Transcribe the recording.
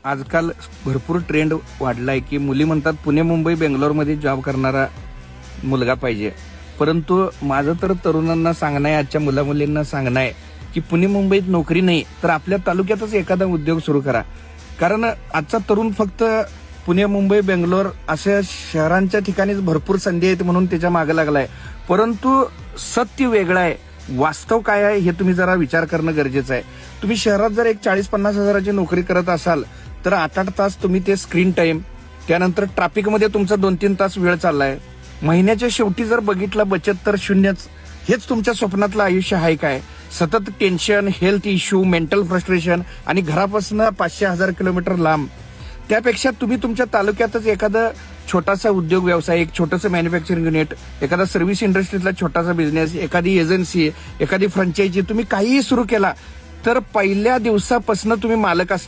आजकाल भरपूर ट्रेंड वाढलाय की मुली म्हणतात पुणे मुंबई बेंगलोरमध्ये जॉब करणारा मुलगा पाहिजे. परंतु माझं तर तरुणांना सांगणं आहे, आजच्या मुलामुलींना सांगणं आहे की पुणे मुंबईत नोकरी नाही तर आपल्या तालुक्यातच एखादा उद्योग सुरू करा. कारण आजचा तरुण फक्त पुणे मुंबई बेंगलोर अशा शहरांच्या ठिकाणीच भरपूर संधी आहेत म्हणून त्याच्या मागे लागलाय. परंतु सत्य वेगळं आहे, वास्तव काय आहे हे तुम्ही जरा विचार करणं गरजेचं आहे. तुम्ही शहरात जर एक 40-50 हजाराची नोकरी करत असाल तर 8-8 तास तुम्ही ते स्क्रीन टाइम, त्यानंतर ट्रॅफिकमध्ये तुमचा 2-3 तास वेळ चाललाय. महिन्याच्या शेवटी जर बघितलं बचत तर शून्यच. हेच तुमच्या स्वप्नातलं आयुष्य आहे काय? सतत tension, health issue, mental frustration आणि घरापासून 500-1000 किलोमीटर लांब. त्यापेक्षा तुम्ही तुमच्या तालुक्यातच एखादं छोटासा उद्योग व्यवसाय, एक छोटंसं मॅन्युफॅक्चरिंग युनिट, एखादा सर्व्हिस इंडस्ट्रीतला छोटासा बिझनेस, एखादी एजन्सी, एखादी फ्रँचायझी तुम्ही काहीही सुरू केला तर पहिल्या दिवसापासून तुम्ही मालक असणार.